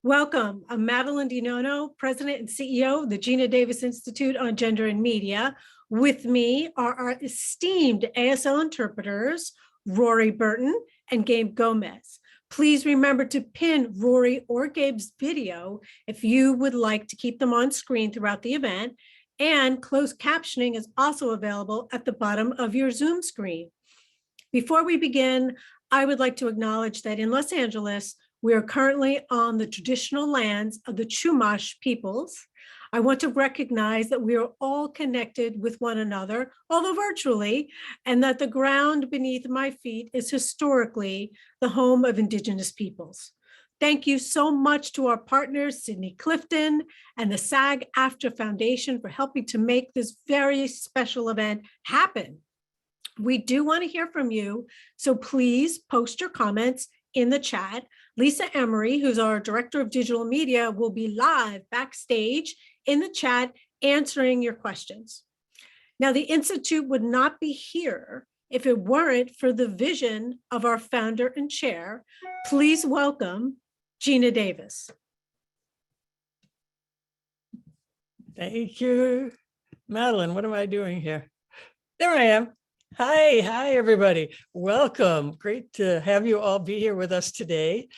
Welcome. I'm Madeline Di Nonno, President and CEO of the Geena Davis Institute on Gender and Media. With me are our esteemed ASL interpreters, Rory Burton and Gabe Gomez. Please remember to pin Rory or Gabe's video if you would like to keep them on screen throughout the event, and closed captioning is also available at the bottom of your Zoom screen. Before we begin, I would like to acknowledge that in Los Angeles, we are currently on the traditional lands of the Chumash peoples. I want to recognize that we are all connected with one another, although virtually, and that the ground beneath my feet is historically the home of Indigenous peoples. Thank you so much to our partners, Sidney Clifton and the SAG-AFTRA Foundation, for helping to make this very special event happen. We do want to hear from you, so please post your comments in the chat. Lisa Emery, who's our Director of Digital Media, will be live backstage in the chat answering your questions. Now, the Institute would not be here if it weren't for the vision of our founder and chair. Please welcome Geena Davis. Thank you. Madeline, what am I doing here? There I am. Hi, everybody. Welcome. Great to have you all be here with us today.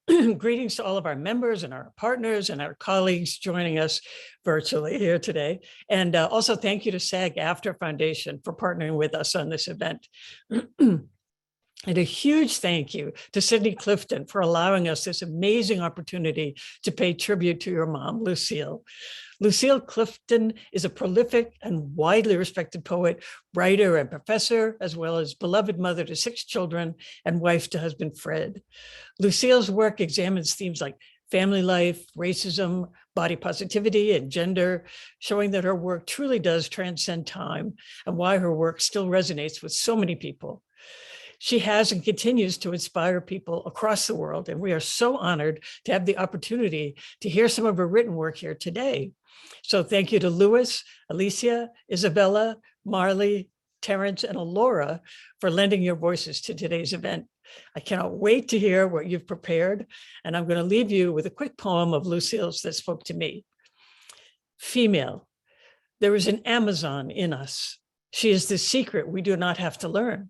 Greetings to all of our members and our partners and our colleagues joining us virtually here today. And also thank you to SAG-AFTRA Foundation for partnering with us on this event. And a huge thank you to Sidney Clifton for allowing us this amazing opportunity to pay tribute to your mom, Lucille. Lucille Clifton is a prolific and widely respected poet, writer, and professor, as well as beloved mother to 6 children and wife to husband Fred. Lucille's work examines themes like family life, racism, body positivity, and gender, showing that her work truly does transcend time and why her work still resonates with so many people. She has and continues to inspire people across the world, and we are so honored to have the opportunity to hear some of her written work here today. So thank you to Louis, Alysia, Isabella, Marley, Terrence, and Alora for lending your voices to today's event. I cannot wait to hear what you've prepared, and I'm going to leave you with a quick poem of Lucille's that spoke to me. Female, there is an Amazon in us. She is the secret we do not have to learn,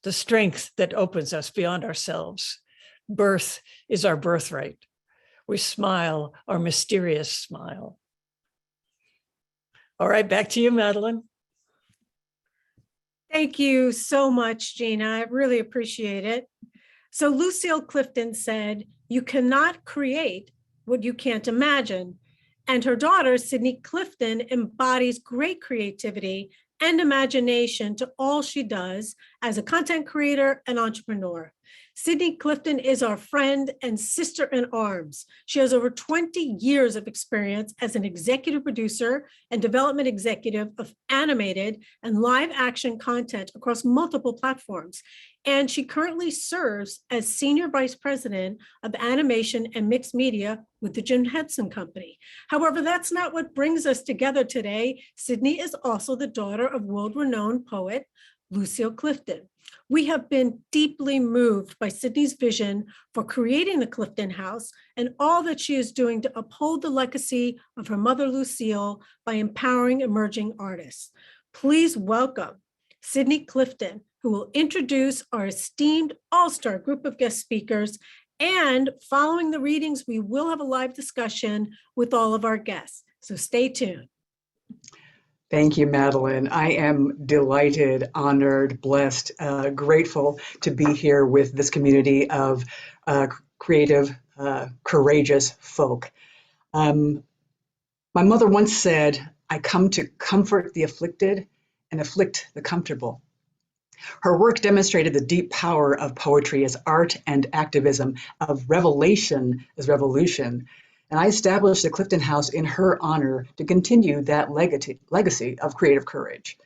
the strength that opens us beyond ourselves. Birth is our birthright. We smile our mysterious smile. All right, back to you, Madeline. Thank you so much, Geena. I really appreciate it. So Lucille Clifton said, "You cannot create what you can't imagine." And her daughter, Sidney Clifton, embodies great creativity and imagination to all she does as a content creator and entrepreneur. Sidney Clifton is our friend and sister in arms. She has over 20 years of experience as an executive producer and development executive of animated and live action content across multiple platforms. And she currently serves as Senior Vice President of Animation and Mixed Media with the Jim Henson Company. However, that's not what brings us together today. Sidney is also the daughter of world-renowned poet Lucille Clifton. We have been deeply moved by Sidney's vision for creating the Clifton House and all that she is doing to uphold the legacy of her mother, Lucille, by empowering emerging artists. Please welcome Sidney Clifton, who will introduce our esteemed all-star group of guest speakers. And following the readings, we will have a live discussion with all of our guests. So stay tuned. Thank you, Madeline. I am delighted, honored, blessed, grateful to be here with this community of creative, courageous folk. My mother once said, "I come to comfort the afflicted and afflict the comfortable." Her work demonstrated the deep power of poetry as art and activism, of revelation as revolution. And I established the Clifton House in her honor to continue that legacy of creative courage.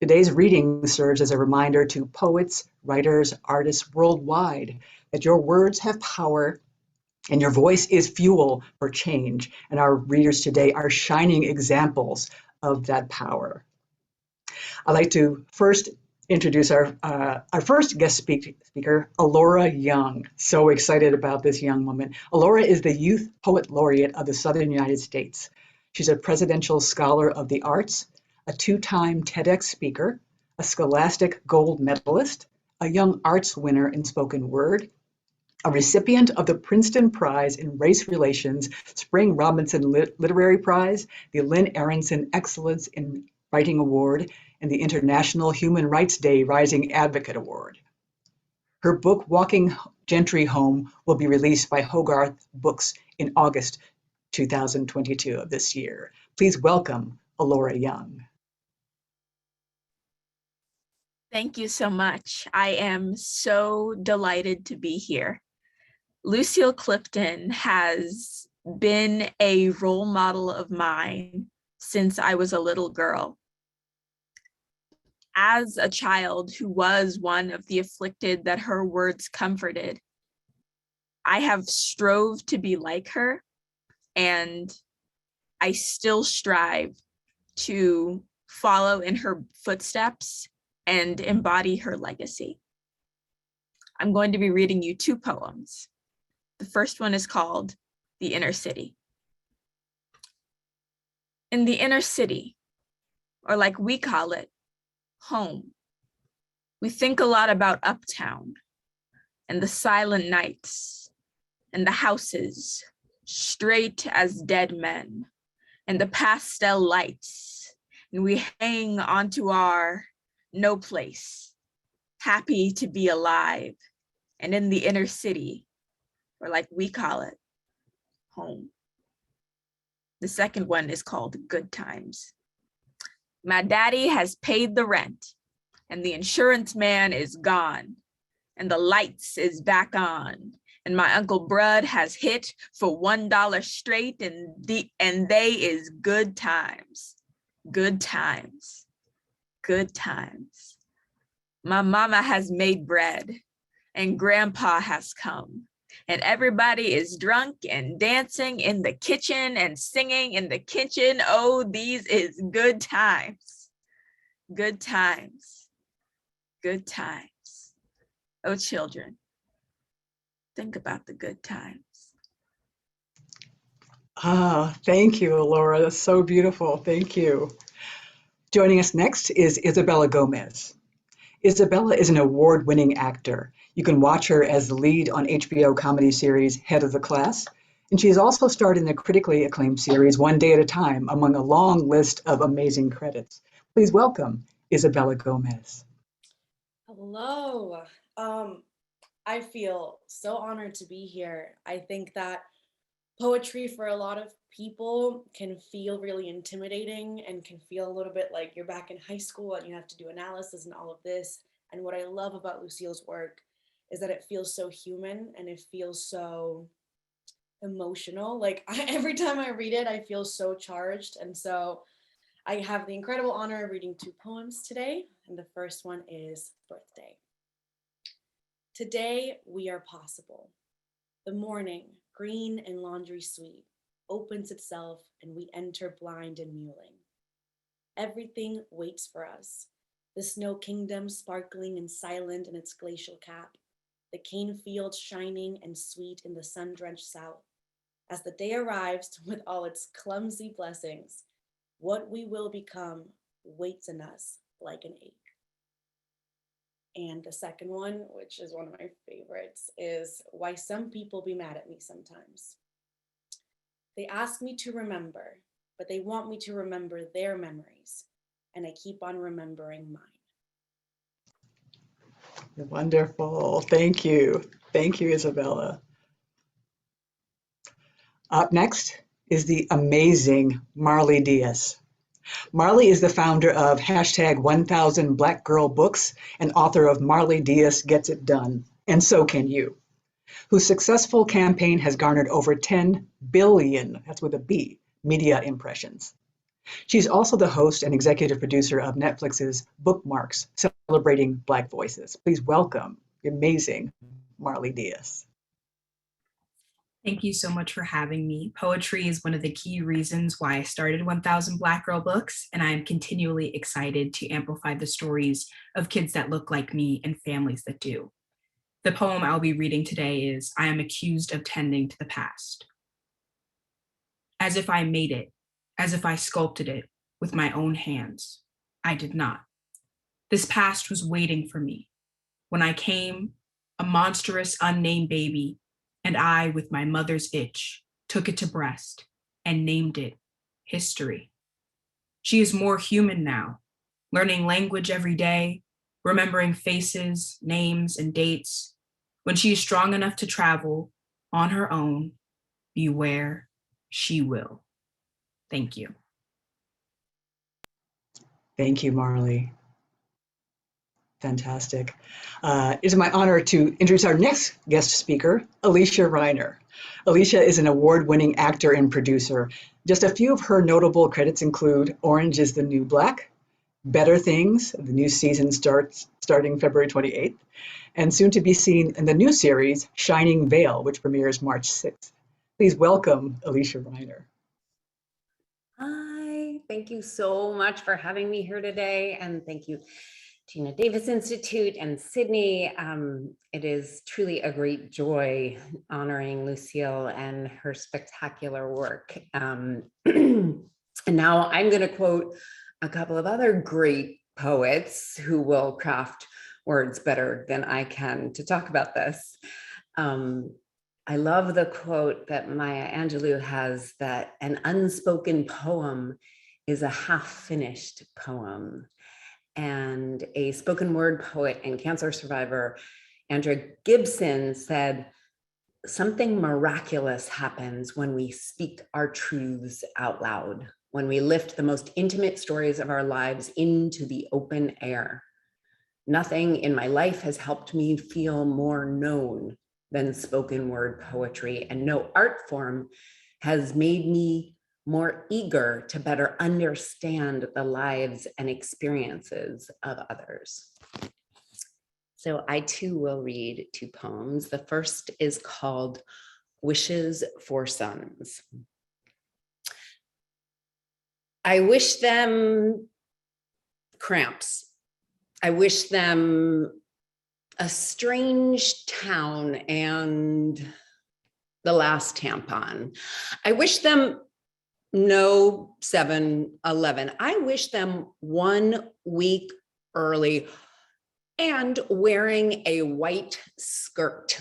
Today's reading serves as a reminder to poets, writers, artists worldwide that your words have power and your voice is fuel for change. And our readers today are shining examples of that power. I'd like to first introduce our first guest speaker, Alora Young. So excited about this young woman. Alora is the Youth Poet Laureate of the Southern United States. She's a Presidential Scholar of the Arts, a two-time TEDx speaker, a Scholastic Gold Medalist, a Young Arts winner in spoken word, a recipient of the Princeton Prize in Race Relations, Spring Robinson Literary Prize, the Lynn Aronson Excellence in Writing Award, and the International Human Rights Day Rising Advocate Award. Her book, Walking Gentry Home, will be released by Hogarth Books in August 2022 of this year. Please welcome Alora Young. Thank you so much. I am so delighted to be here. Lucille Clifton has been a role model of mine since I was a little girl. As a child who was one of the afflicted that her words comforted, I have strove to be like her, and I still strive to follow in her footsteps and embody her legacy. I'm going to be reading you two poems. The first one is called The Inner City. In the inner city, or like we call it, home, we think a lot about uptown and the silent nights and the houses straight as dead men and the pastel lights, and we hang onto our no place, happy to be alive, and in the inner city, or like we call it, home. The second one is called Good Times. My daddy has paid the rent, and the insurance man is gone, and the lights is back on, and my Uncle Brud has hit for $1 straight, and they is good times, good times, good times. My mama has made bread, and grandpa has come, and everybody is drunk and dancing in the kitchen and singing in the kitchen. Oh, these is good times, good times, good times. Oh, children, think about the good times. Thank you, Alora. That's so beautiful. Thank you. Joining us next is Isabella Gomez. Isabella is an award-winning actor. You can watch her as the lead on HBO comedy series Head of the Class, and she has also starred in the critically acclaimed series One Day at a Time, among a long list of amazing credits. Please welcome Isabella Gomez. Hello. I feel so honored to be here. I think that poetry for a lot of people can feel really intimidating and can feel a little bit like you're back in high school and you have to do analysis and all of this. And what I love about Lucille's work is that it feels so human and it feels so emotional. Like every time I read it, I feel so charged. And so I have the incredible honor of reading two poems today. And the first one is Birthday. Today we are possible. The morning, green and laundry sweet, opens itself and we enter blind and mewling. Everything waits for us. The snow kingdom sparkling and silent in its glacial cap. The cane fields shining and sweet in the sun-drenched south. As the day arrives with all its clumsy blessings, what we will become waits in us like an ache. And the second one, which is one of my favorites, is Why Some People Be Mad at Me Sometimes. They ask me to remember, but they want me to remember their memories, and I keep on remembering mine. Wonderful. Thank you. Thank you, Isabella. Up next is the amazing Marley Dias. Marley is the founder of #1000 Black Girl Books and author of Marley Dias Gets It Done, and So Can You, whose successful campaign has garnered over 10 billion, that's with a B, media impressions. She's also the host and executive producer of Netflix's Bookmarks, celebrating Black voices. Please welcome the amazing Marley Dias. Thank you so much for having me. Poetry is one of the key reasons why I started 1000 Black Girl Books, and I am continually excited to amplify the stories of kids that look like me and families that do. The poem I'll be reading today is I Am Accused of Tending to the Past. As if I made it, as if I sculpted it with my own hands. I did not. This past was waiting for me. When I came, a monstrous unnamed baby, and I, with my mother's itch, took it to breast and named it history. She is more human now, learning language every day, remembering faces, names, and dates. When she is strong enough to travel on her own, beware, she will. Thank you. Thank you, Marley. Fantastic. It is my honor to introduce our next guest speaker, Alysia Reiner. Alysia is an award-winning actor and producer. Just a few of her notable credits include Orange is the New Black, Better Things, the new season starting February 28th, and soon to be seen in the new series, Shining Veil, which premieres March 6th. Please welcome Alysia Reiner. Hi, thank you so much for having me here today. And thank you, Geena Davis Institute and Sidney. It is truly a great joy honoring Lucille and her spectacular work. And now I'm going to quote a couple of other great poets who will craft words better than I can to talk about this. I love the quote that Maya Angelou has, that an unspoken poem is a half-finished poem. And a spoken word poet and cancer survivor, Andrea Gibson, said, something miraculous happens when we speak our truths out loud, when we lift the most intimate stories of our lives into the open air. Nothing in my life has helped me feel more known than spoken word poetry, and no art form has made me more eager to better understand the lives and experiences of others. So I too will read two poems. The first is called Wishes for Sons. I wish them cramps. I wish them a strange town and the last tampon. I wish them no 7-Eleven. I wish them 1 week early and wearing a white skirt.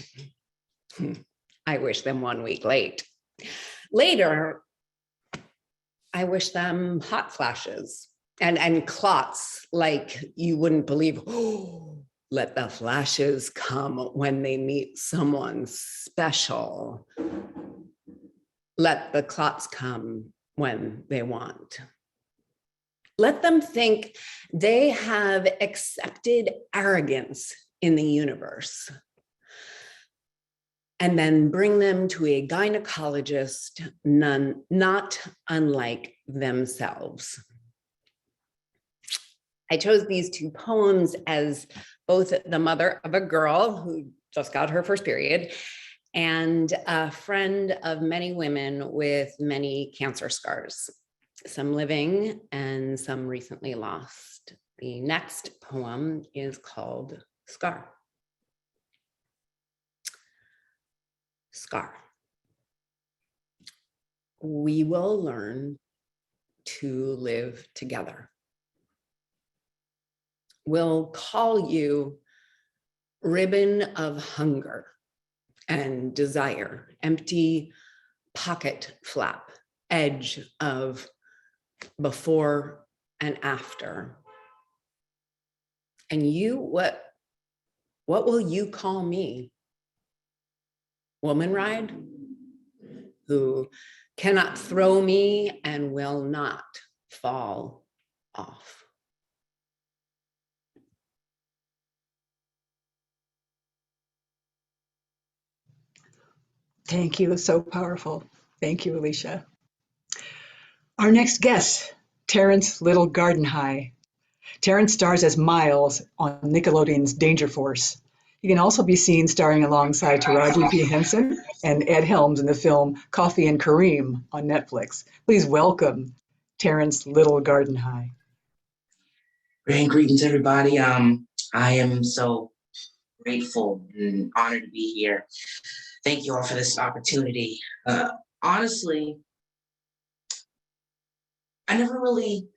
I wish them 1 week late. Later, I wish them hot flashes and clots like you wouldn't believe. Oh, let the flashes come when they meet someone special. Let the clots come when they want. Let them think they have accepted arrogance in the universe, and then bring them to a gynecologist not unlike themselves. I chose these two poems as both the mother of a girl who just got her first period and a friend of many women with many cancer scars, some living and some recently lost. The next poem is called Scar. Scar. We will learn to live together. We'll call you ribbon of hunger and desire, empty pocket flap, edge of before and after. And you, what will you call me? Woman ride, who cannot throw me and will not fall off. Thank you. So powerful. Thank you, Alysia. Our next guest, Terrence Little Gardenhigh. Terrence stars as Miles on Nickelodeon's Danger Force. He can also be seen starring alongside Taraji P. Henson and Ed Helms in the film Coffee and Kareem on Netflix. Please welcome Terrence Little Gardenhigh. Grand greetings, everybody. I am so grateful and honored to be here. Thank you all for this opportunity. Honestly, I never really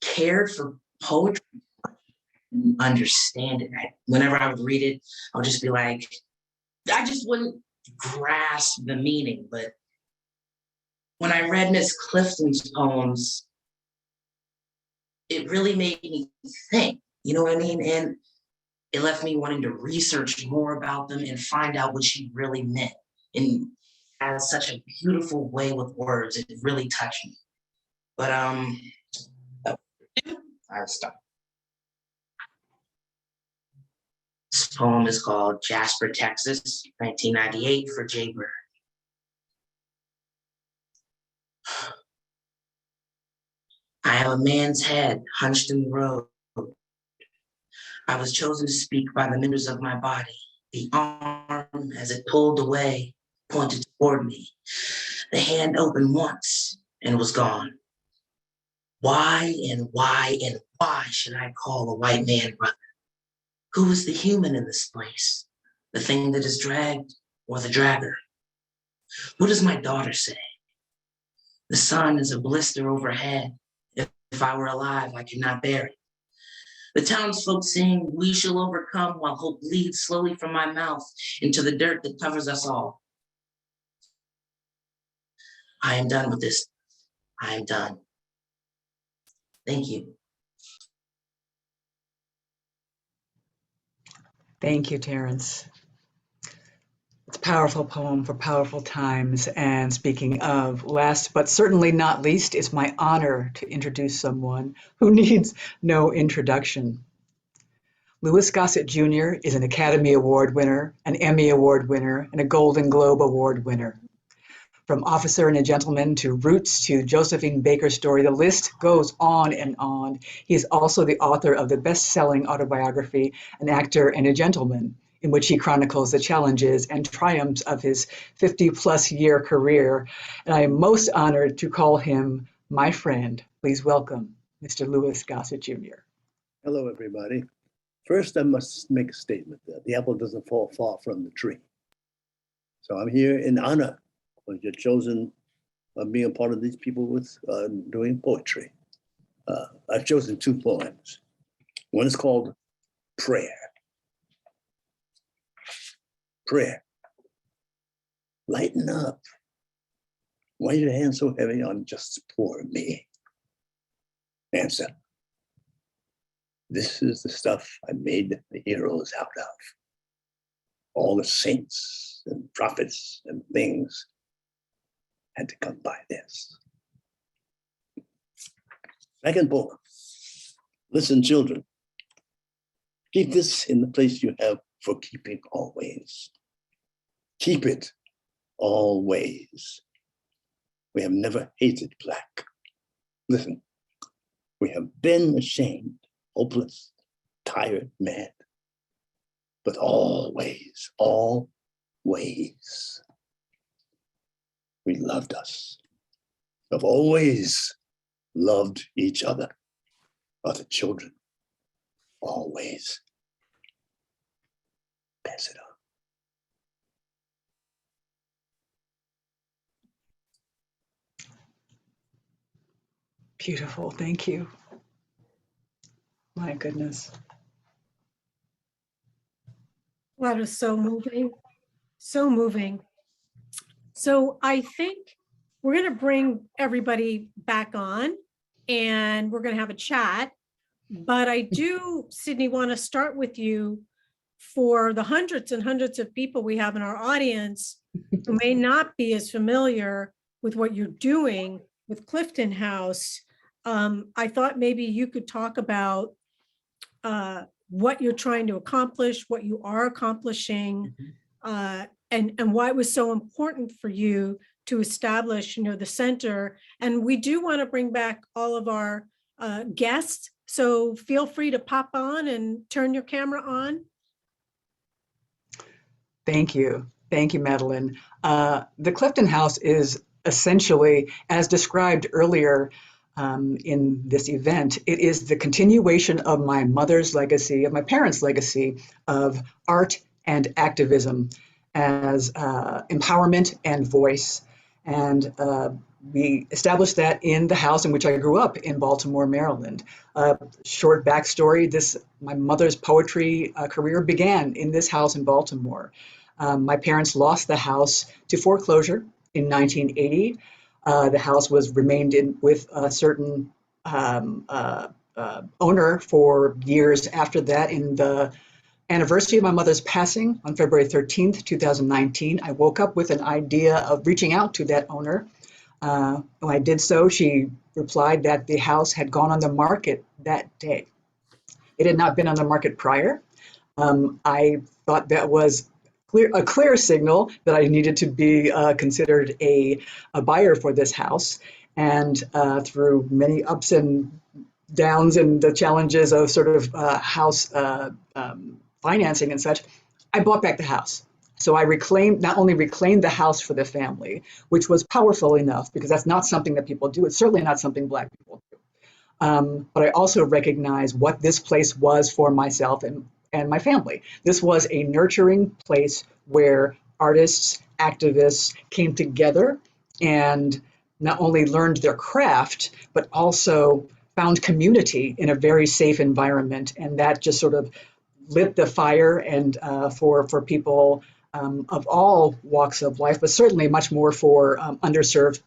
cared for poetry and understand it. Whenever I would read it, I would just be like, I just wouldn't grasp the meaning. But when I read Miss Clifton's poems, it really made me think, you know what I mean? And it left me wanting to research more about them and find out what she really meant. And has such a beautiful way with words. It really touched me. But I'll stop. This poem is called Jasper, Texas, 1998 for Jaybird. I have a man's head hunched in the road. I was chosen to speak by the members of my body. The arm, as it pulled away, pointed toward me. The hand opened once and was gone. Why and why and why should I call a white man brother? Who is the human in this place? The thing that is dragged or the dragger? What does my daughter say? The sun is a blister overhead. If I were alive, I could not bear it. The townsfolk sing, we shall overcome, while hope bleeds slowly from my mouth into the dirt that covers us all. I am done with this. I am done. Thank you. Thank you, Terrence. It's a powerful poem for powerful times. And speaking of, last but certainly not least, it's my honor to introduce someone who needs no introduction. Louis Gossett Jr. is an Academy Award winner, an Emmy Award winner, and a Golden Globe Award winner. From Officer and a Gentleman to Roots to Josephine Baker's story, the list goes on and on. He is also the author of the best-selling autobiography, An Actor and a Gentleman, in which he chronicles the challenges and triumphs of his 50-plus year career. And I am most honored to call him my friend. Please welcome Mr. Louis Gossett Jr. Hello, everybody. First, I must make a statement that the apple doesn't fall far from the tree. So I'm here in honor of your chosen being a part of these people with doing poetry. I've chosen two poems. One is called Prayer. Prayer. Lighten up. Why are your hands so heavy on just poor me? Answer. This is the stuff I made the heroes out of. All the saints and prophets and things had to come by this. Second poem. Listen, children. Keep this in the place you have for keeping always. Keep it always. We have never hated black. Listen, we have been ashamed, hopeless, tired, mad, but always, always, we loved us, have always loved each other, other children, always. Pass it on. Beautiful, thank you. My goodness. That is so moving, so moving. So I think we're going to bring everybody back on and we're going to have a chat. But I do, Sidney, want to start with you for the hundreds and hundreds of people we have in our audience who may not be as familiar with what you're doing with Clifton House. I thought maybe you could talk about what you're trying to accomplish, what you are accomplishing, and why it was so important for you to establish, the center. And we do want to bring back all of our guests, so feel free to pop on and turn your camera on. Thank you. Thank you, Madeline. The Clifton House is essentially, as described earlier in this event, it is the continuation of my mother's legacy, of my parents' legacy of art and activism as empowerment and voice. And we established that in the house in which I grew up in Baltimore, Maryland. Short backstory, my mother's poetry career began in this house in Baltimore. My parents lost the house to foreclosure in 1980. The house remained with a certain owner for years after that. In the anniversary of my mother's passing on February 13th, 2019, I woke up with an idea of reaching out to that owner. When I did so, she replied that the house had gone on the market that day. It had not been on the market prior. I thought that was a clear signal that I needed to be considered a buyer for this house. And through many ups and downs and the challenges of sort of house financing and such, I bought back the house. So I not only reclaimed the house for the family, which was powerful enough because that's not something that people do. It's certainly not something Black people do. But I also recognize what this place was for myself and my family. This was a nurturing place where artists, activists came together and not only learned their craft, but also found community in a very safe environment. And that just sort of lit the fire and for people of all walks of life, but certainly much more for underserved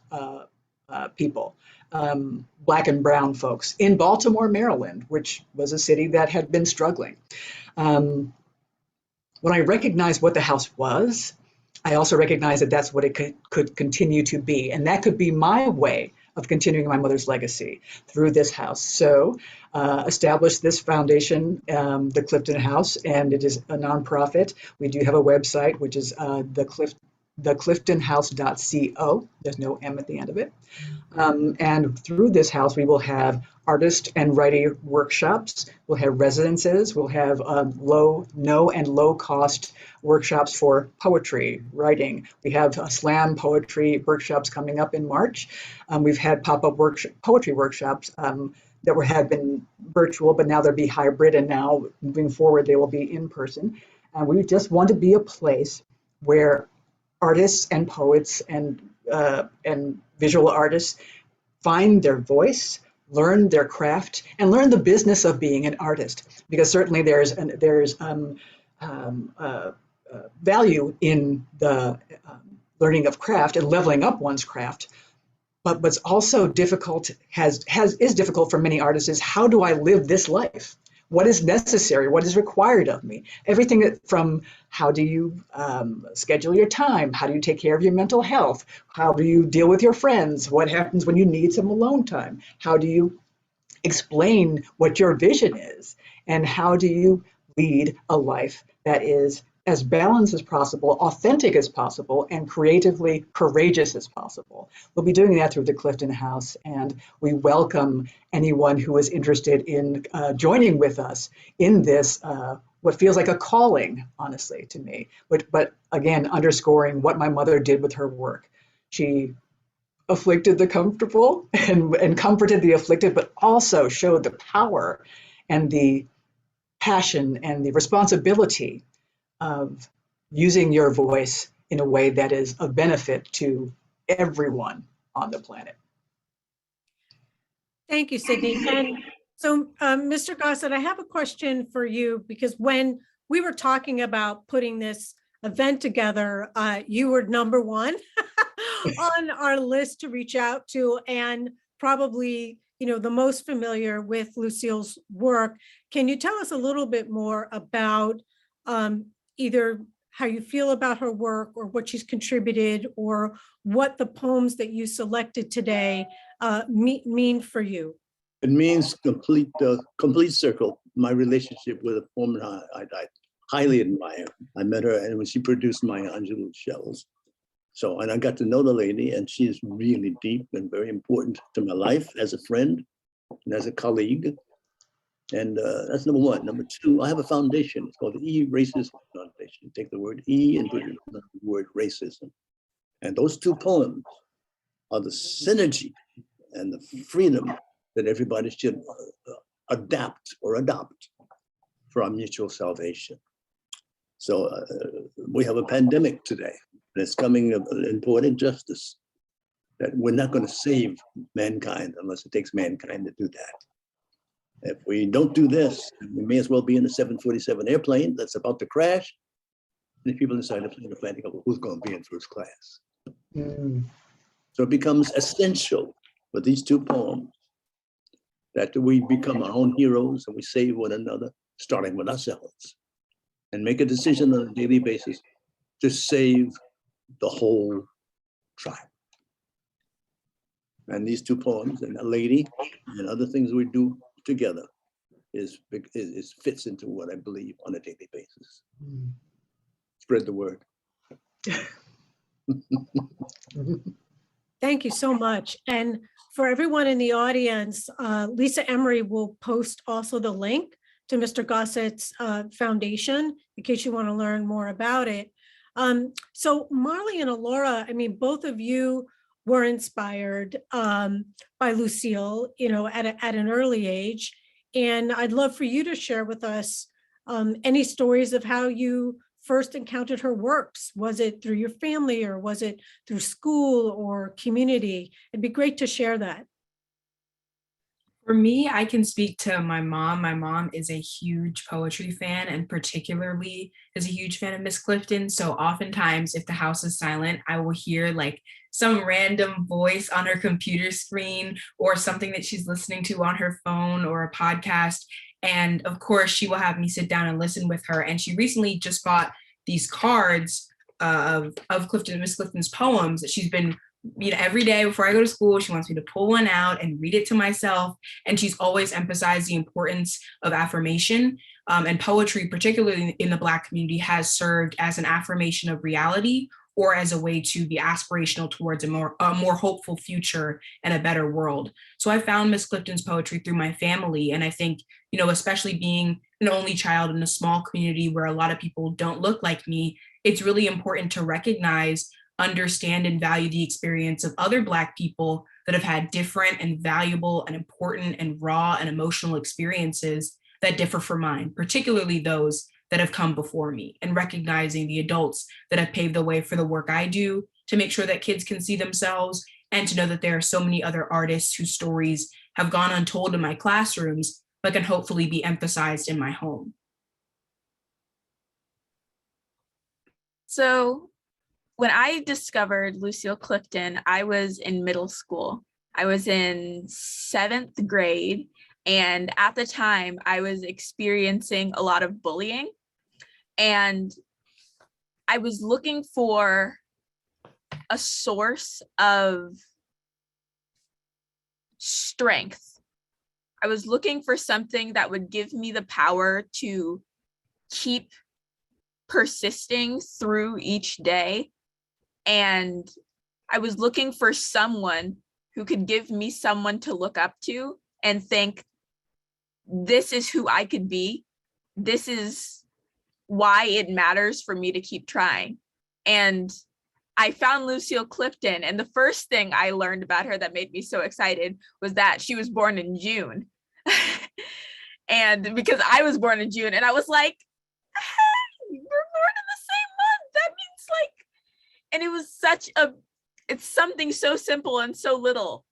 people. Black and brown folks in Baltimore, Maryland, which was a city that had been struggling. When I recognized what the house was, I also recognized that that's what it could continue to be. And that could be my way of continuing my mother's legacy through this house. So established this foundation, the Clifton House, and it is a nonprofit. We do have a website, which is thecliftonhouse.co. There's no M at the end of it. And through this house, we will have artist and writer workshops. We'll have residences. We'll have no and low cost workshops for poetry, writing. We have slam poetry workshops coming up in March. We've had pop-up poetry workshops that have been virtual, but now they'll be hybrid, and now moving forward, they will be in person. And we just want to be a place where artists and poets and visual artists find their voice, learn their craft, and learn the business of being an artist. Because certainly there's value in the learning of craft and leveling up one's craft. But what's also difficult is difficult for many artists is, how do I live this life? What is necessary? What is required of me? Everything from how do you schedule your time? How do you take care of your mental health? How do you deal with your friends? What happens when you need some alone time? How do you explain what your vision is? And how do you lead a life that is as balanced as possible, authentic as possible, and creatively courageous as possible? We'll be doing that through the Clifton House, and we welcome anyone who is interested in joining with us in this, what feels like a calling, honestly, to me, but again, underscoring what my mother did with her work. She afflicted the comfortable and comforted the afflicted, but also showed the power and the passion and the responsibility of using your voice in a way that is of benefit to everyone on the planet. Thank you, Sidney. And so, Mr. Gossett, I have a question for you, because when we were talking about putting this event together, you were number one on our list to reach out to, and probably, the most familiar with Lucille's work. Can you tell us a little bit more about either how you feel about her work, or what she's contributed, or what the poems that you selected today mean for you? It means complete circle. My relationship with a woman I highly admire. I met her, and when she produced my Angelo shells. So, and I got to know the lady, and she is really deep and very important to my life as a friend and as a colleague. And that's number one. Number two, I have a foundation. It's called the E-Racist Foundation. salvation. Take the word E and put it in the word racism. And those two poems are the synergy and the freedom that everybody should adapt or adopt for our mutual salvation. So we have a pandemic today, and it's coming in poetic justice that we're not going to save mankind unless it takes mankind to do that. If we don't do this, we may as well be in a 747 airplane that's about to crash. And the people inside the plane are planning, well, who's going to be in first class? So it becomes essential for these two poems that we become our own heroes and we save one another, starting with ourselves, and make a decision on a daily basis to save the whole tribe. And these two poems and a lady and other things we do together is fits into what I believe on a daily basis. Spread the word. Thank you so much. And for everyone in the audience, Lisa Emery will post also the link to Mr. Gossett's foundation in case you want to learn more about it. So Marley and Alora, I mean, both of you were inspired by Lucille, you know, at an early age. And I'd love for you to share with us any stories of how you first encountered her works. Was it through your family or was it through school or community? It'd be great to share that. For me, I can speak to my mom. My mom is a huge poetry fan and particularly is a huge fan of Miss Clifton. So oftentimes if the house is silent, I will hear like some random voice on her computer screen or something that she's listening to on her phone or a podcast. And of course, she will have me sit down and listen with her. And she recently just bought these cards of Clifton, Miss Clifton's poems that she's been, you know, every day before I go to school, she wants me to pull one out and read it to myself. And she's always emphasized the importance of affirmation. And poetry, particularly in the Black community, has served as an affirmation of reality or as a way to be aspirational towards a more hopeful future and a better world. So I found Miss Clifton's poetry through my family. And I think, you know, especially being an only child in a small community where a lot of people don't look like me, it's really important to recognize, understand, and value the experience of other Black people that have had different and valuable and important and raw and emotional experiences that differ from mine, particularly those that have come before me, and recognizing the adults that have paved the way for the work I do to make sure that kids can see themselves and to know that there are so many other artists whose stories have gone untold in my classrooms, but can hopefully be emphasized in my home. So when I discovered Lucille Clifton, I was in middle school. I was in 7th grade. And at the time, I was experiencing a lot of bullying. And I was looking for a source of strength. I was looking for something that would give me the power to keep persisting through each day. And I was looking for someone who could give me someone to look up to and think, this is who I could be. This is why it matters for me to keep trying. And I found Lucille Clifton, and the first thing I learned about her that made me so excited was that she was born in June. And because I was born in June, and I was like, hey, we're born in the same month. That means like, and it was it's something so simple and so little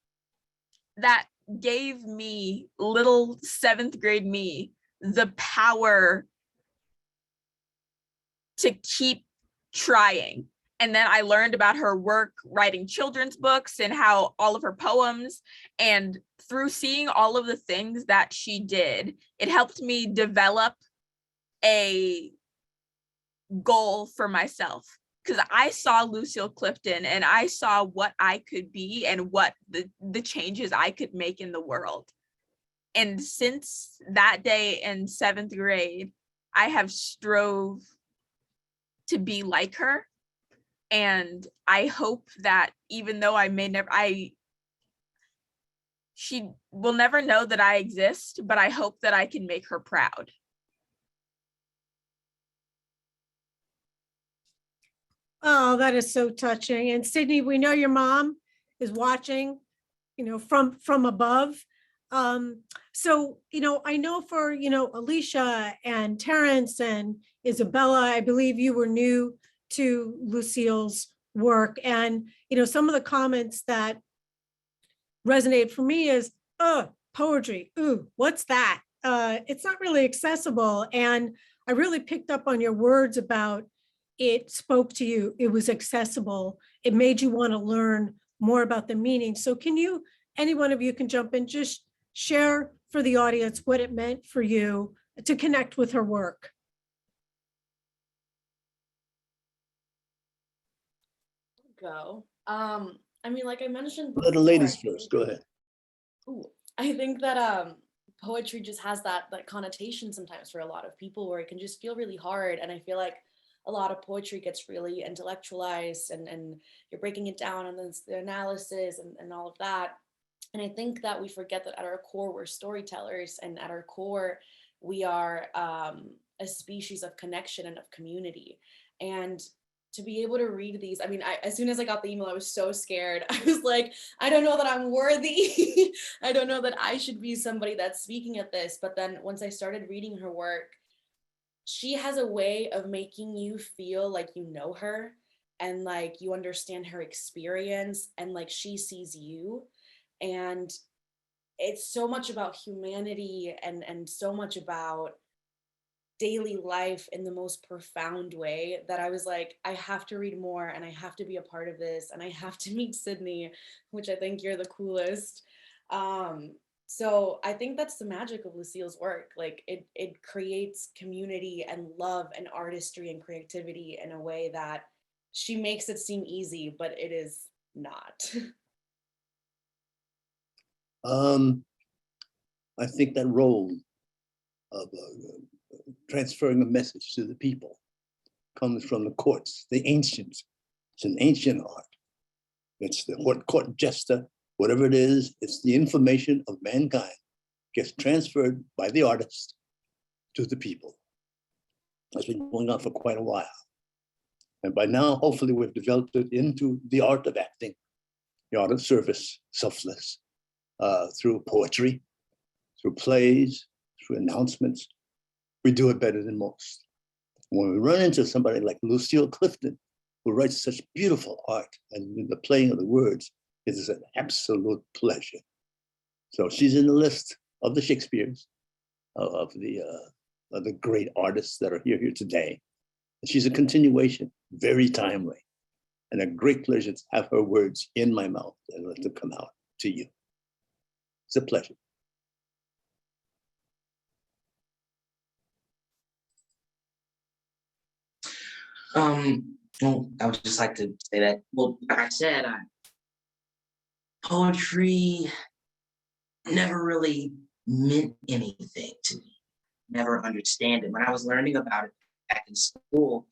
that gave me, little 7th grade me, the power to keep trying. And then I learned about her work writing children's books and how all of her poems, and through seeing all of the things that she did, it helped me develop a goal for myself. Because I saw Lucille Clifton and I saw what I could be and what the changes I could make in the world. And since that day in 7th grade, I have strove to be like her. And I hope that even though she will never know that I exist, but I hope that I can make her proud. Oh, that is so touching. And Sidney, we know your mom is watching, from above. So, I know for, Alysia and Terrence and Isabella, I believe you were new to Lucille's work. And, some of the comments that resonate for me is, oh, poetry. Ooh, what's that? It's not really accessible. And I really picked up on your words about it spoke to you. It was accessible. It made you want to learn more about the meaning. So any one of you can jump in, just share for the audience what it meant for you to connect with her work. Go. Like I mentioned Let the before, ladies I think- first, go ahead. Ooh, I think that poetry just has that connotation sometimes for a lot of people where it can just feel really hard. And I feel like a lot of poetry gets really intellectualized and you're breaking it down and then the analysis and all of that. And I think that we forget that at our core, we're storytellers, and at our core, we are a species of connection and of community. And to be able to read these, as soon as I got the email, I was so scared. I was like, I don't know that I'm worthy. I don't know that I should be somebody that's speaking at this. But then once I started reading her work, she has a way of making you feel like you know her and like you understand her experience and like she sees you. And it's so much about humanity and so much about daily life in the most profound way that I was like, I have to read more and I have to be a part of this and I have to meet Sidney, which I think you're the coolest. So I think that's the magic of Lucille's work. Like it creates community and love and artistry and creativity in a way that she makes it seem easy, but it is not. I think that role of transferring a message to the people comes from the courts, the ancients. It's an ancient art. It's the court jester, whatever it is, it's the information of mankind gets transferred by the artist to the people. That's been going on for quite a while. And by now, hopefully we've developed it into the art of acting, the art of service, selfless, through poetry, through plays, through announcements. We do it better than most. When we run into somebody like Lucille Clifton, who writes such beautiful art, and the playing of the words, it is an absolute pleasure. So she's in the list of the Shakespeares, of the great artists that are here today. And she's a continuation, very timely, and a great pleasure to have her words in my mouth and let them come out to you. It's a pleasure. Well, I would just like to say that, well, like I said, poetry never really meant anything to me, never understand it. When I was learning about it back in school,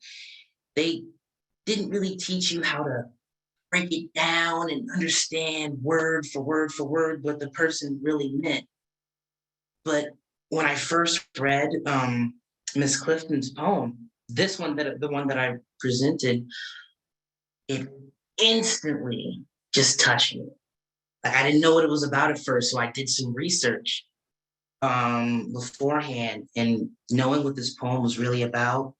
they didn't really teach you how to break it down and understand word for word what the person really meant. But when I first read Miss Clifton's poem, this one, the one that I presented, it instantly just touched me. Like I didn't know what it was about at first, so I did some research beforehand, and knowing what this poem was really about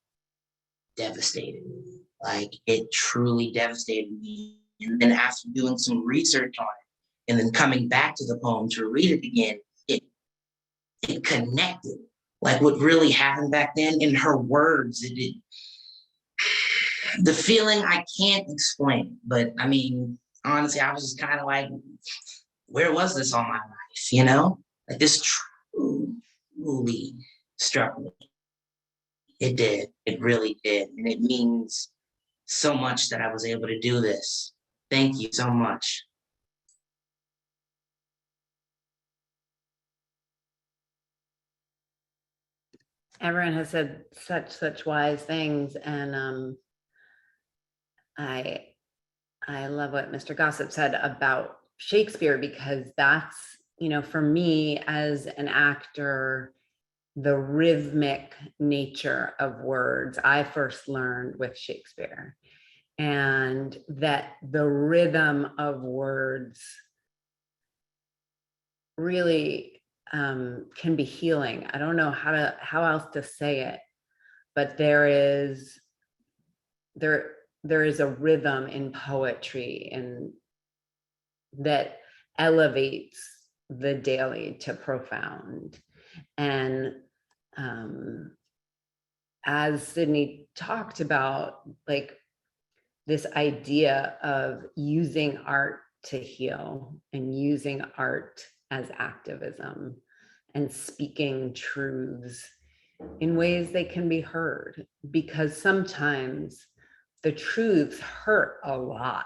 devastated me. Like it truly devastated me. And then after doing some research on it, and then coming back to the poem to read it again, it connected. Like what really happened back then in her words, the feeling I can't explain. But I mean, honestly, I was just kind of like, where was this all my life? You know, like this truly struck me. It did. It really did. And it means so much that I was able to do this. Thank you so much. Everyone has said such wise things, and I love what Mr. Gossett said about Shakespeare, because that's, for me as an actor, the rhythmic nature of words I first learned with Shakespeare. and that the rhythm of words really can be healing. I don't know how else to say it, but there is a rhythm in poetry and that elevates the daily to profound. And as Sidney talked about, like this idea of using art to heal and using art as activism and speaking truths in ways they can be heard, because sometimes the truths hurt a lot.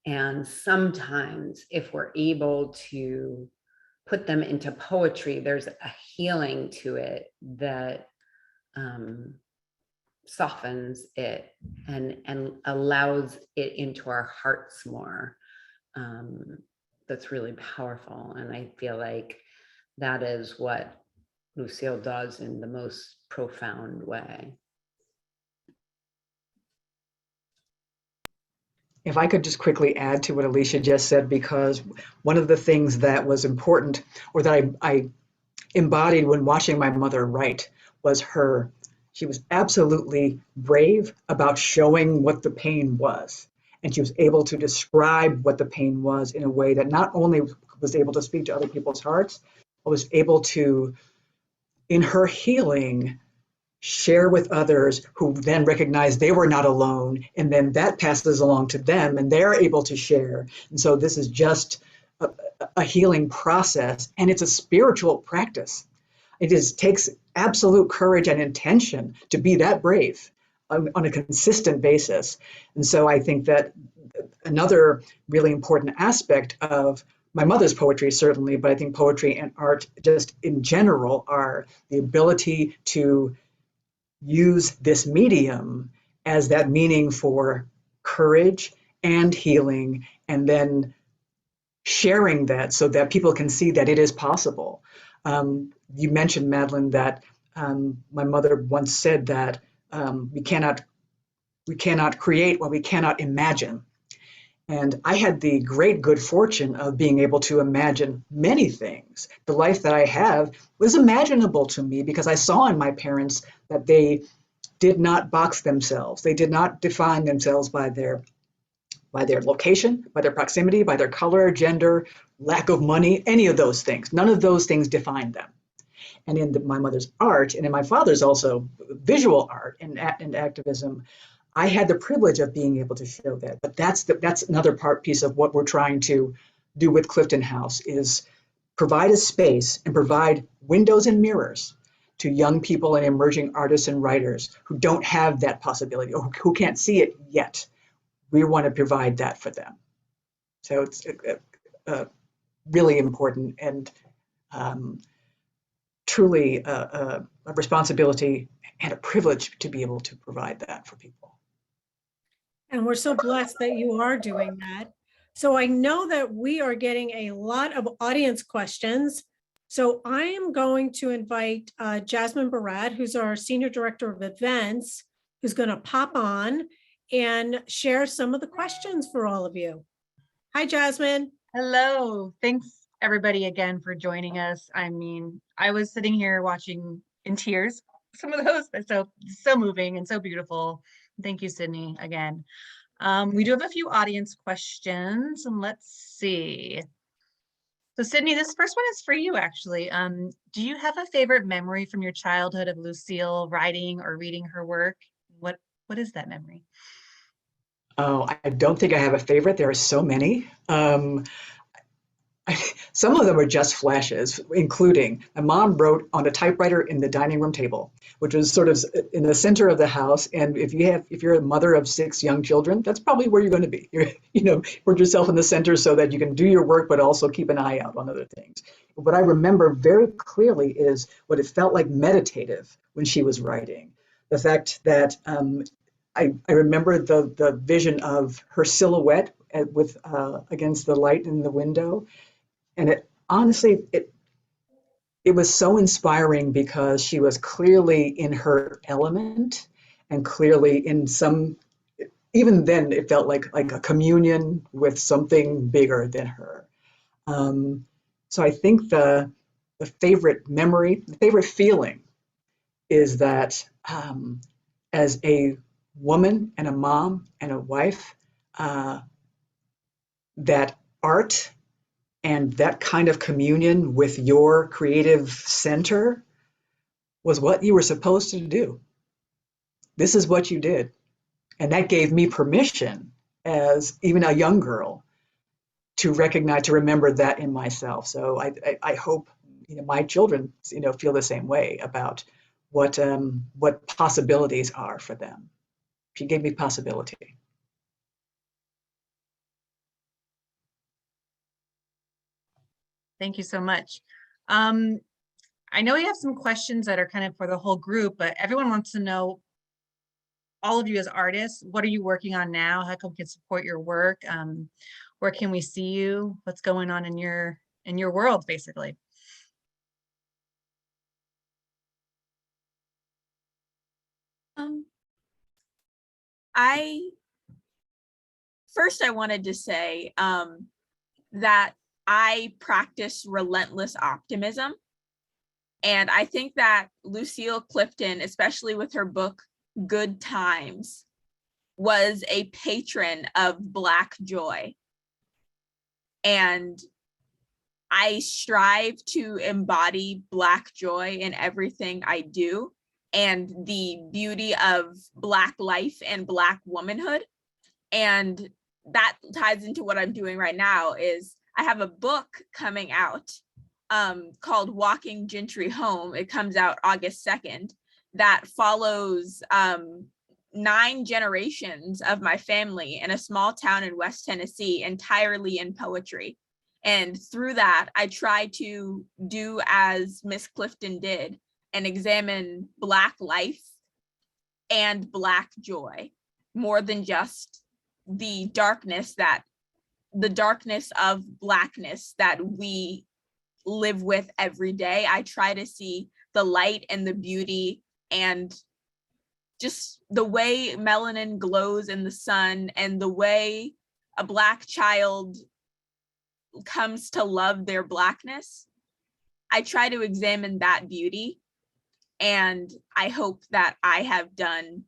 And sometimes if we're able to put them into poetry, there's a healing to it that softens it and allows it into our hearts more. That's really powerful. And I feel like that is what Lucille does in the most profound way. If I could just quickly add to what Alysia just said, because one of the things that was important, or that I embodied when watching my mother write, was she was absolutely brave about showing what the pain was. And she was able to describe what the pain was in a way that not only was able to speak to other people's hearts, but was able to, in her healing, share with others who then recognize they were not alone, and then that passes along to them and they're able to share. And so this is just a healing process, and it's a spiritual practice. It takes absolute courage and intention to be that brave on a consistent basis. And so I think that another really important aspect of my mother's poetry, certainly, but I think poetry and art just in general are the ability to use this medium as that meaning for courage and healing, and then sharing that so that people can see that it is possible. You mentioned, Madeline, that my mother once said that we cannot create what we cannot imagine. And I had the great good fortune of being able to imagine many things. The life that I have was imaginable to me because I saw in my parents that they did not box themselves. They did not define themselves by their location, by their proximity, by their color, gender, lack of money, any of those things. None of those things defined them. And in my mother's art, and in my father's also visual art and activism, I had the privilege of being able to show that. But that's another piece of what we're trying to do with Clifton House, is provide a space and provide windows and mirrors to young people and emerging artists and writers who don't have that possibility or who can't see it yet. We want to provide that for them. So it's really important and truly a responsibility and a privilege to be able to provide that for people. And we're so blessed that you are doing that. So I know that we are getting a lot of audience questions. So I am going to invite Jazmin Borad, who's our Senior Director of Events, who's going to pop on and share some of the questions for all of you. Hi, Jazmin. Hello. Thanks, everybody, again for joining us. I mean, I was sitting here watching in tears, some of those, but so moving and so beautiful. Thank you, Sidney, again. We do have a few audience questions, and let's see. So Sidney, this first one is for you, actually. Do you have a favorite memory from your childhood of Lucille writing or reading her work? What is that memory? Oh, I don't think I have a favorite. There are so many. Some of them are just flashes, including my mom wrote on a typewriter in the dining room table, which was sort of in the center of the house. And if you're a mother of 6 young children, that's probably where you're going to be. Put yourself in the center so that you can do your work, but also keep an eye out on other things. What I remember very clearly is what it felt like meditative when she was writing. The fact that I remember the vision of her silhouette with against the light in the window. And it honestly, it was so inspiring because she was clearly in her element and clearly in even then it felt like a communion with something bigger than her. So I think the favorite memory, the favorite feeling is that as a woman and a mom and a wife, that art and that kind of communion with your creative center was what you were supposed to do. This is what you did. And that gave me permission as even a young girl to recognize, to remember that in myself. So I hope my children feel the same way about what possibilities are for them. She gave me possibility. Thank you so much. I know you have some questions that are kind of for the whole group, but everyone wants to know, all of you as artists, what are you working on now? How come we can support your work? Where can we see you? What's going on in your world, basically? I wanted to say that I practice relentless optimism. And I think that Lucille Clifton, especially with her book, Good Times, was a patron of Black joy. And I strive to embody Black joy in everything I do, and the beauty of Black life and Black womanhood. And that ties into what I'm doing right now. Is I have a book coming out called Walking Gentry Home. It comes out August 2nd, that follows 9 generations of my family in a small town in West Tennessee, entirely in poetry. And through that, I try to do as Miss Clifton did and examine Black life and Black joy, more than just the darkness of Blackness that we live with every day. I try to see the light and the beauty and just the way melanin glows in the sun and the way a Black child comes to love their Blackness. I try to examine that beauty, and I hope that I have done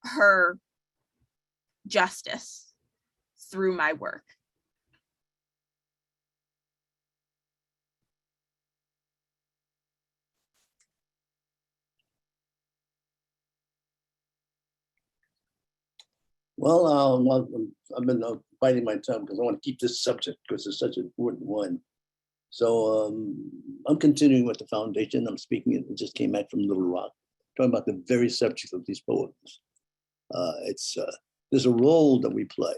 her justice through my work. Well, I've been biting my tongue because I want to keep this subject because it's such an important one. So I'm continuing with the foundation. I'm speaking, it just came back from Little Rock, talking about the very subject of these poems. There's a role that we play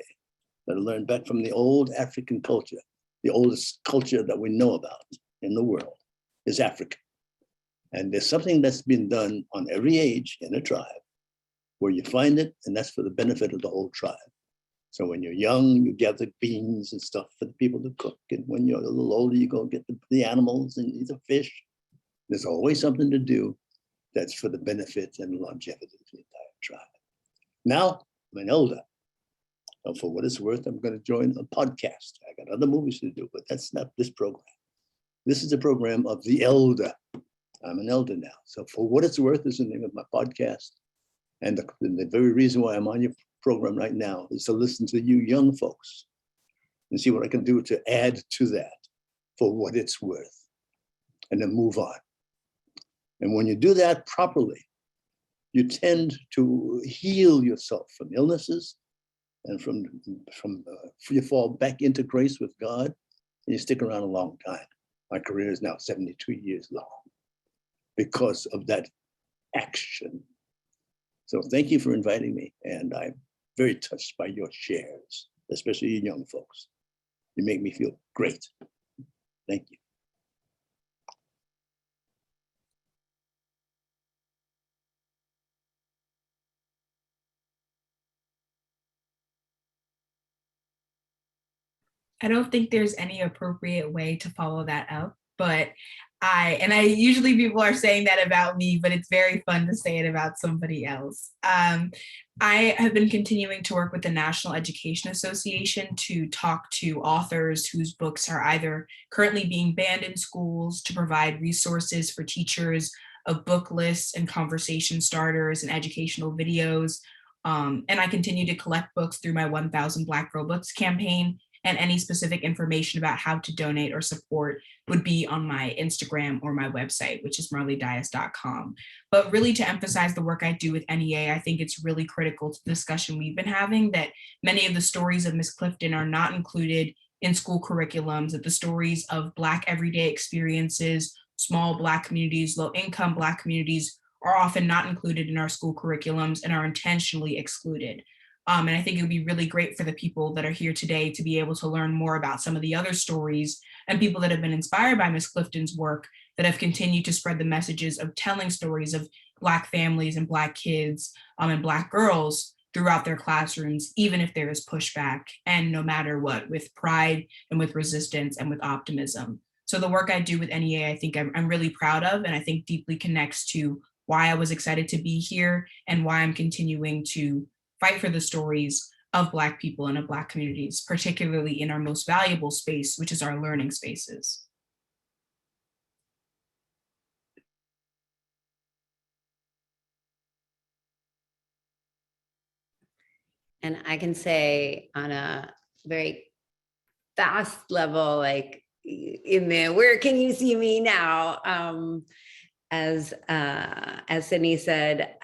that I learned back from the old African culture. The oldest culture that we know about in the world is Africa. And there's something that's been done on every age in a tribe where you find it, and that's for the benefit of the whole tribe. So when you're young, you gather beans and stuff for the people to cook. And when you're a little older, you go get the animals and eat the fish. There's always something to do that's for the benefit and longevity of the entire tribe. Now, I'm an elder. So for what it's worth, I'm going to join a podcast. I got other movies to do, but that's not this program. This is the program of the elder. I'm an elder now. So for what it's worth is the name of my podcast. And the very reason why I'm on your program right now is to listen to you young folks and see what I can do to add to that for what it's worth, and then move on. And when you do that properly, you tend to heal yourself from illnesses and you fall back into grace with God, and you stick around a long time. My career is now 72 years long because of that action. So thank you for inviting me, and I'm very touched by your shares, especially you young folks. You make me feel great. Thank you. I don't think there's any appropriate way to follow that up, but And I usually people are saying that about me, but it's very fun to say it about somebody else. I have been continuing to work with the National Education Association to talk to authors whose books are either currently being banned in schools, to provide resources for teachers of book lists and conversation starters and educational videos. And I continue to collect books through my 1000 Black Girl Books campaign, and any specific information about how to donate or support would be on my Instagram or my website, which is marleydias.com. But really, to emphasize the work I do with NEA, I think it's really critical to the discussion we've been having that many of the stories of Ms. Clifton are not included in school curriculums, that the stories of Black everyday experiences, small Black communities, low-income Black communities are often not included in our school curriculums and are intentionally excluded. And I think it would be really great for the people that are here today to be able to learn more about some of the other stories and people that have been inspired by Ms. Clifton's work that have continued to spread the messages of telling stories of Black families and Black kids and Black girls throughout their classrooms, even if there is pushback, and no matter what, with pride and with resistance and with optimism. So the work I do with NEA, I think I'm really proud of, and I think deeply connects to why I was excited to be here and why I'm continuing to fight for the stories of Black people and of Black communities, particularly in our most valuable space, which is our learning spaces. And I can say on a very fast level, like in the where can you see me now? As Sidney said,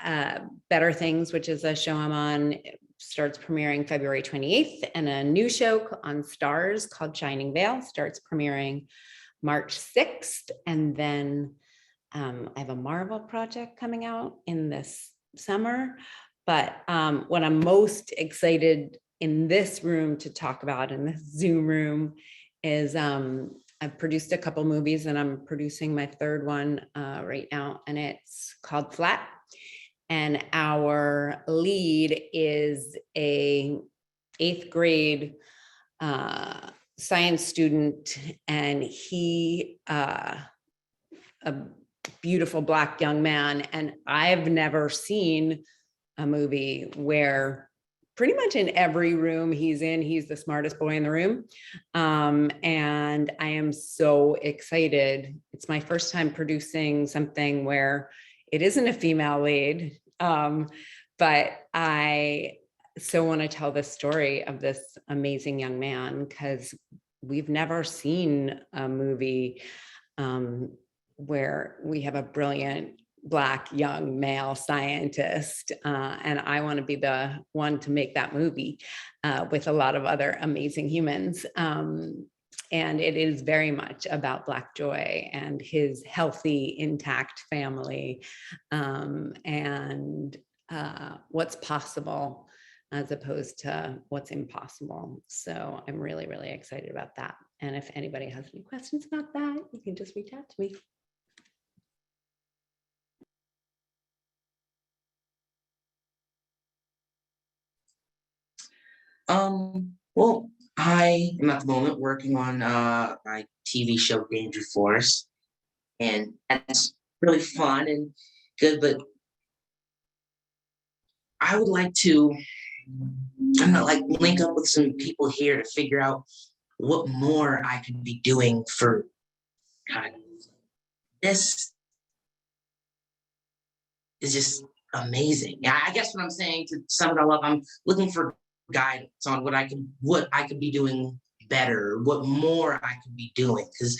Better Things, which is a show I'm on, starts premiering February 28th, and a new show on Stars called Shining Veil starts premiering March 6th. And then I have a Marvel project coming out in this summer. But what I'm most excited in this room to talk about, in this Zoom room, is I've produced a couple movies, and I'm producing my third one right now, and it's called Flat. And our lead is a 8th grade science student, and he a beautiful Black young man. And I've never seen a movie where pretty much in every room he's in, he's the smartest boy in the room. And I am so excited. It's my first time producing something where it isn't a female lead, but I so want to tell the story of this amazing young man, because we've never seen a movie where we have a brilliant Black young male scientist, and I want to be the one to make that movie with a lot of other amazing humans. And it is very much about Black joy and his healthy, intact family, and what's possible as opposed to what's impossible. So I'm really, really excited about that. And if anybody has any questions about that, you can just reach out to me. Well, I am at the moment working on my TV show Danger Force, and that's really fun and good, but I would like to, I'm not like link up with some people here to figure out what more I could be doing for God. This is just amazing. Yeah, I guess what I'm saying, to sum it all up, I'm looking for guidance on what I could be doing better, what more I could be doing. Because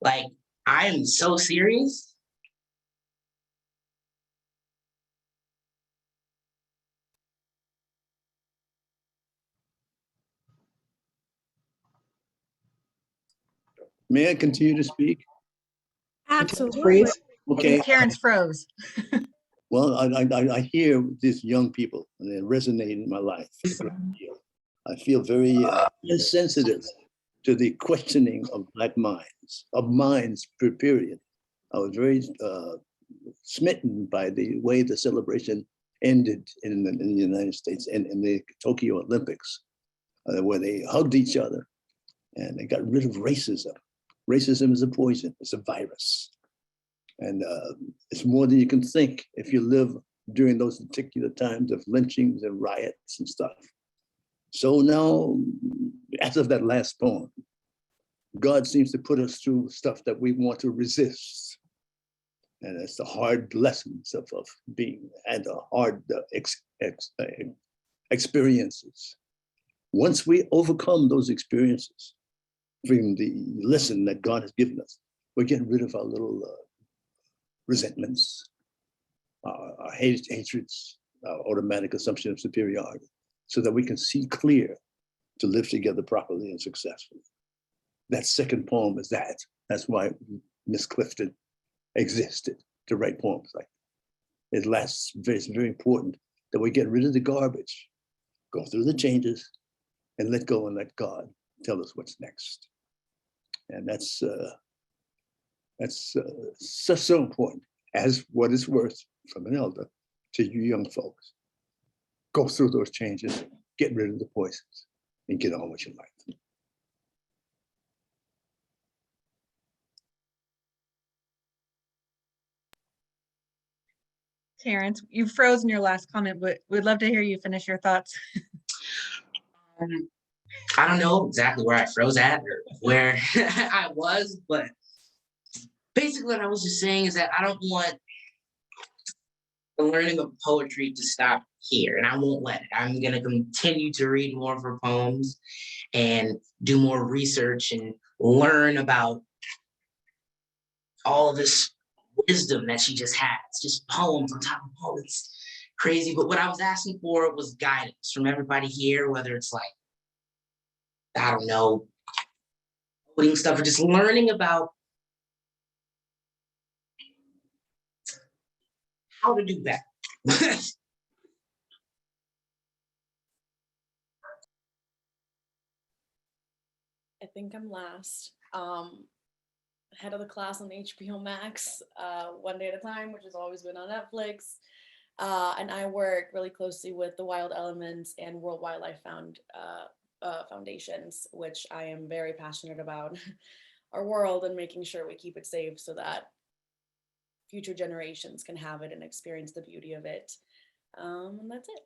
like I am so serious. May I continue to speak? Absolutely. Please. I Okay. think Terrence froze. Well, I hear these young people, and they resonate in my life. I feel very sensitive to the questioning of Black minds, period. I was very smitten by the way the celebration ended in the United States and in the Tokyo Olympics, where they hugged each other and they got rid of racism. Racism is a poison, it's a virus. And it's more than you can think if you live during those particular times of lynchings and riots and stuff. So now, as of that last poem, God seems to put us through stuff that we want to resist. And it's the hard lessons of being and the hard experiences. Once we overcome those experiences from the lesson that God has given us, we're getting rid of our little resentments, our hatreds, our automatic assumption of superiority, so that we can see clear to live together properly and successfully. That second poem is that. That's why Miss Clifton existed, to write poems like that. It's very important that we get rid of the garbage, go through the changes, and let go and let God tell us what's next. And that's so important, as what is worth from an elder to you young folks. Go through those changes, get rid of the poisons, and get on with your life. Terrence, you've frozen your last comment, but we'd love to hear you finish your thoughts. I don't know exactly where I froze at or where I was, but basically what I was just saying is that I don't want the learning of poetry to stop here, and I won't let it. I'm going to continue to read more of her poems and do more research and learn about all of this wisdom that she just has, just poems on top of poems. It's crazy, but what I was asking for was guidance from everybody here, whether it's like, I don't know, putting stuff or just learning about how to do better. I think I'm last. Head of the class on HBO Max, One Day at a Time, which has always been on Netflix. And I work really closely with the Wild Elements and World Wildlife Foundations, which I am very passionate about our world and making sure we keep it safe so that future generations can have it and experience the beauty of it. And that's it.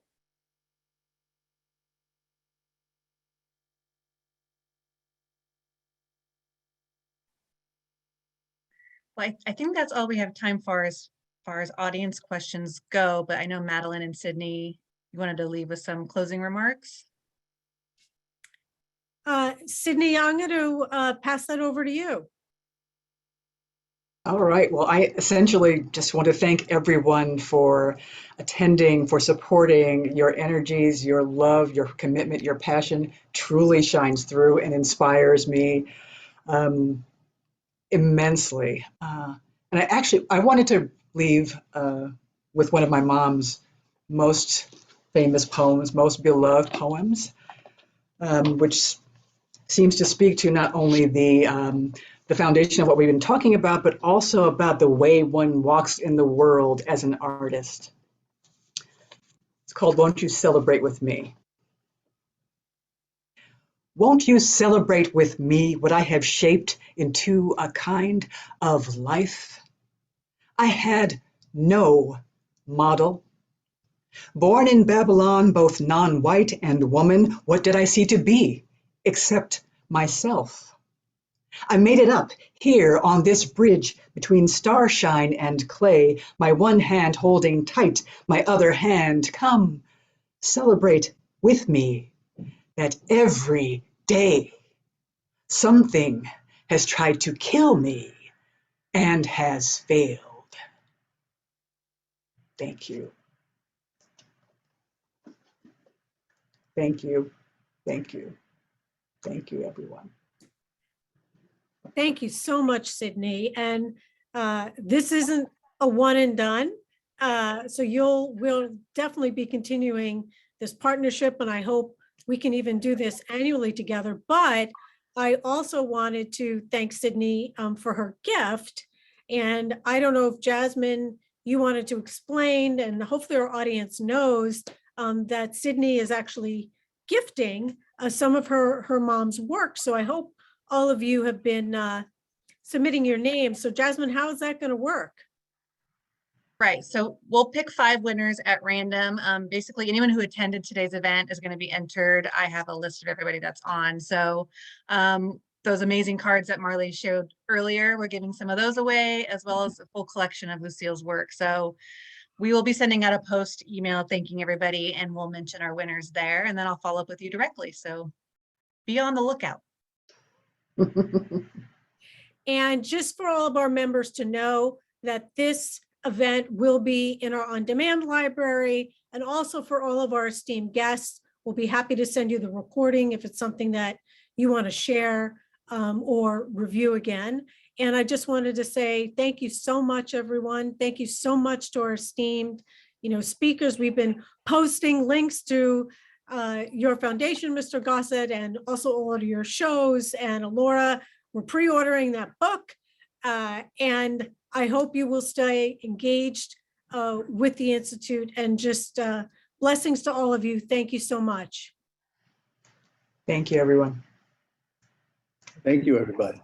Well, I think that's all we have time for as far as audience questions go, but I know Madeline and Sidney, you wanted to leave with some closing remarks? Sidney, I'm going to pass that over to you. All right. Well, I essentially just want to thank everyone for attending, for supporting. Your energies, your love, your commitment, your passion truly shines through and inspires me immensely. And I wanted to leave with one of my mom's most famous poems, most beloved poems, which seems to speak to not only the foundation of what we've been talking about, but also about the way one walks in the world as an artist. It's called Won't You Celebrate With Me? Won't you celebrate with me what I have shaped into a kind of life? I had no model. Born in Babylon, both non-white and woman, what did I see to be except myself? I made it up here on this bridge between starshine and clay, my one hand holding tight, my other hand. Come, celebrate with me that every day something has tried to kill me and has failed. Thank you. Thank you. Thank you. Thank you, everyone. Thank you so much, Sidney. And this isn't a one and done. So we'll definitely be continuing this partnership, and I hope we can even do this annually together. But I also wanted to thank Sidney for her gift. And I don't know if Jazmin, you wanted to explain, and hopefully our audience knows that Sidney is actually gifting some of her mom's work. So I hope all of you have been submitting your name. So Jazmin, how is that going to work? Right, so we'll pick 5 winners at random. Basically, anyone who attended today's event is going to be entered. I have a list of everybody that's on. So those amazing cards that Marley showed earlier, we're giving some of those away, as well as a full collection of Lucille's work. So we will be sending out a post email thanking everybody, and we'll mention our winners there, and then I'll follow up with you directly. So be on the lookout. And just for all of our members to know that this event will be in our on-demand library, and also for all of our esteemed guests, we'll be happy to send you the recording if it's something that you want to share or review again. And I just wanted to say thank you so much, everyone. Thank you so much to our esteemed, speakers. We've been posting links to your foundation, Mr. Gossett, and also all of your shows. And Alora, we're pre-ordering that book. And I hope you will stay engaged with the Institute, and just blessings to all of you. Thank you so much. Thank you, everyone. Thank you, everybody.